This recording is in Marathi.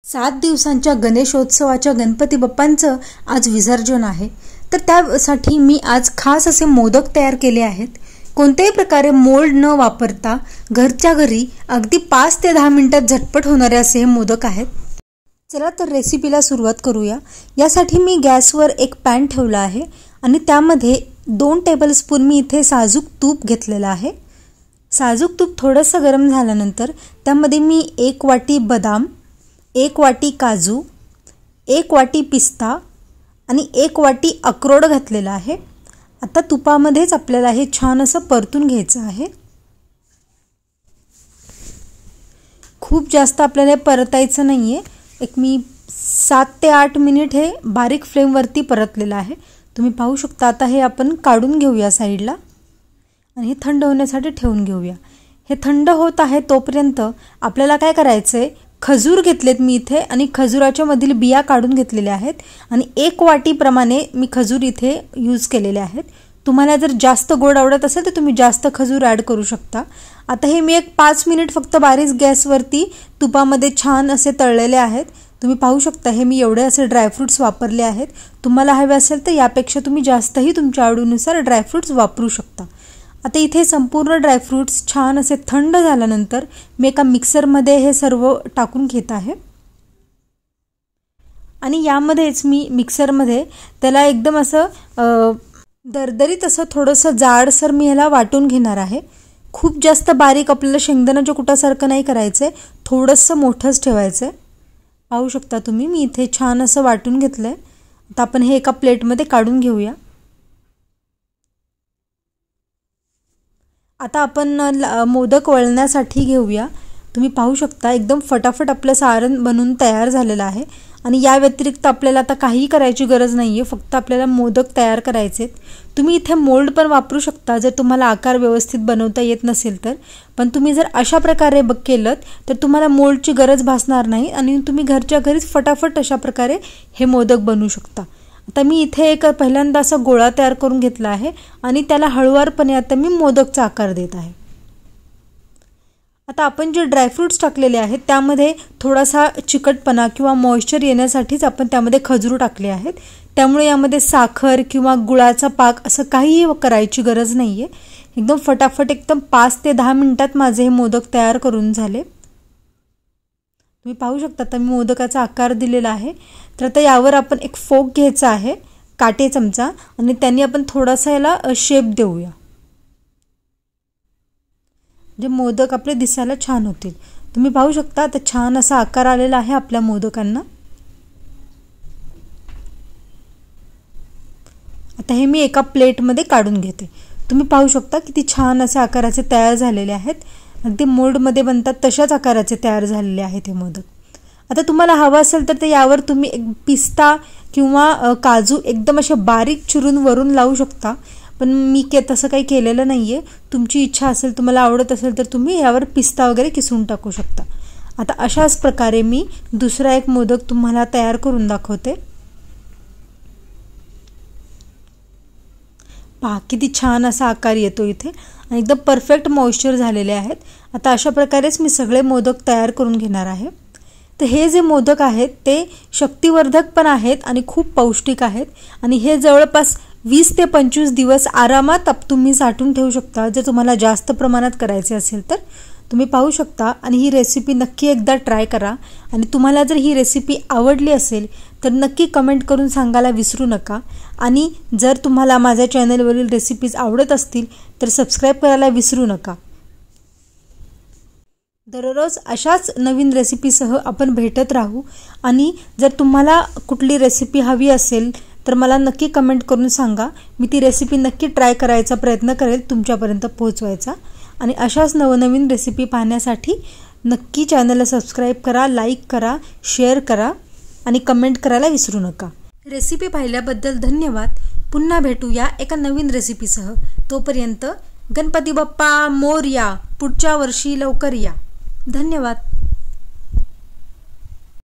7 दिवसांच्या गणेशोत्सवाच्या गणपती बाप्पांचं आज विसर्जन आहे। तर त्यासाठी मी आज खास असे मोदक तयार केले आहेत। कोणत्याही प्रकारे मोल्ड न वापरता घरच्या घरी अगदी 5 ते 10 मिनिटात झटपट होणारे असे हे मोदक आहेत। चला तर रेसिपीला सुरुवात करूया। यासाठी मी गॅसवर एक पॅन ठेवला आहे आणि त्यामध्ये 2 टेबलस्पून मी इथे साजूक तूप घेतलेला आहे। साजूक तूप थोडंसं गरम झाल्यानंतर त्यामध्ये मी 1 वाटी बदाम, 1 वाटी काजू, 1 वाटी पिस्ता आणि 1 वाटी अक्रोड घातलेला आहे। आता तुपामध्येच आपल्याला हे छान असं परतून घ्यायचं आहे। खूप जास्त आपल्याला परतायचं नाहीये। एक मी 7 ते 8 मिनिट हे बारीक फ्लेम वरती परतलेलं आहे। तुम्ही पाहू शकता। आता हे आपण काढून घेऊया साइडला आणि हे थंड होण्यासाठी ठेवून घेऊया। हे थंड होत आहे तोपर्यंत आपल्याला काय करायचंय, खजूर घेतलेत मी इथे आणि खजुराच्या मधील बिया काढून घेतलेल्या आहेत आणि 1 वाटी प्रमाणे मी खजूर इथे यूज केलेले आहेत। तुम्हाला जर जास्त गोड आवडत असेल तर तुम्ही जास्त खजूर ॲड करू शकता। आता हे मी एक 5 मिनिट फक्त बारीक गॅसवरती तुपामध्ये छान असे तळलेले आहेत। तुम्ही पाहू शकता हे मी एवढे असे ड्रायफ्रुट्स वापरले आहेत। तुम्हाला हवे असेल तर यापेक्षा तुम्ही जास्तही तुमच्या आवडीनुसार ड्रायफ्रुट्स वापरू शकता। आता इथे संपूर्ण ड्रायफ्रुट्स छान असे थंड झाल्यानंतर मी एका मिक्सरमध्ये हे सर्व टाकून घेत आहे आणि यामध्येच मी मिक्सरमध्ये त्याला एकदम असं दरदरीत असं थोडंसं जाडसर मी ह्याला वाटून घेणार आहे। खूप जास्त बारीक आपल्याला शेंगदाण्याच्या कुटासारखं नाही करायचंय, थोडंसं मोठंच ठेवायचंय। पाहू शकता तुम्ही मी इथे छान असं वाटून घेतलंय। आता आपण हे एका प्लेटमध्ये काढून घेऊया। आता आपण मोदक वळण्यासाठी घेऊया। तुम्ही पाहू शकता एकदम फटाफट आपलं सारण बनून तयार झालेलं आहे आणि या व्यतिरिक्त आपल्याला आता काही करायची गरज नाहीये, फक्त आपल्याला मोदक तयार करायचे आहेत। तुम्ही इथे मोल्ड पण वापरू शकता जर तुम्हाला आकार व्यवस्थित बनवता येत नसेल तर, पण तुम्ही जर अशा प्रकारे केलं तर तुम्हाला मोल्डची गरज भासणार नाही आणि तुम्ही घरच्या घरीच फटाफट अशा प्रकारे हे मोदक बनवू शकता। आता मी इथे एक पहिल्यांदा असा गोळा तयार करून घेतला आहे आणि त्याला हळूवारपणे आता मी मोदकचा आकार देत आहे। आता आपण जे ड्रायफ्रुट्स टाकलेले आहेत त्यामध्ये थोडासा चिकटपणा किंवा मॉइश्चर येण्यासाठीच आपण त्यामध्ये खजूर टाकले आहेत। त्यामुळे यामध्ये साखर किंवा गुळाचा पाक असं काहीही करायची गरज नाहीये। एकदम फटाफट एकदम 5 ते 10 मिनिटात माझे हे मोदक तयार करून झाले। तुम्ही पाहू शकता आता मी मोदकाचा आकार दिलेला आहे। तर आता यावर आपण एक फोक घ्यायचा आहे, काटे चमचा, आणि त्यांनी आपण थोडासा याला शेप देऊया जे मोदक आपले दिसायला छान होतील। तुम्ही पाहू शकता आता छान असा आकार आलेला आहे आपल्या मोदकांना। आता हे मी एका प्लेटमध्ये काढून घेते। तुम्ही पाहू शकता किती छान असे आकाराचे तयार झालेले आहेत। अगदी मोल्डमध्ये बनतात तशाच आकाराचे तयार झालेले आहेत हे मोदक। आता तुम्हाला हवं असेल तर ते यावर तुम्ही एक पिस्ता किंवा काजू एकदम असे बारीक चिरून वरून लावू शकता, पण मी तसं काही केलेलं नाहीये। तुमची इच्छा असेल, तुम्हाला आवडत असेल तर तुम्ही यावर पिस्ता वगैरे किसून टाकू शकता। आता अशाच प्रकारे मी दुसरा एक मोदक तुम्हाला तयार करून दाखवते। पहा किती छान असा आकार येतो इथे आणि एकदम परफेक्ट मॉइश्चर झालेले आहेत। आता अशा प्रकारेच मी सगळे मोदक तयार करून घेणार आहे। तर हे जे मोदक आहेत ते शक्तिवर्धक पण आहेत आणि खूप पौष्टिक आहेत आणि हे जवळपास 20 ते 25 दिवस आरामात तुम्ही साठवून ठेवू शकता जर तुम्हाला जास्त प्रमाणात करायचे असेल तर। तुम्ही पाहू शकता आणि ही रेसिपी नक्की एकदा ट्राय करा आणि तुम्हाला जर ही रेसिपी आवडली असेल तर नक्की कमेंट करून सांगायला विसरू नका आणि जर तुम्हाला माझ्या चॅनलवरील रेसिपीज आवडत असतील तर सबस्क्राइब करायला विसरू नका। दररोज अशाच नवीन रेसिपीसह आपण भेटत राहू आणि जर तुम्हाला कुठली रेसिपी हवी असेल तर मला नक्की कमेंट करून सांगा। मी ती रेसिपी नक्की ट्राय करायचा प्रयत्न करेल तुमच्यापर्यंत पोहोचवायचा। आणि अशाच नवनवीन रेसिपी पाहण्यासाठी नक्की चॅनलला सबस्क्राइब करा, लाईक करा, शेअर करा आणि कमेंट करायला विसरू नका। रेसिपी पाहिल्याबद्दल धन्यवाद। पुन्हा भेटूया एका नवीन रेसिपीसह। तोपर्यंत गणपती बाप्पा मोरया, पुढच्या वर्षी लवकर या। धन्यवाद।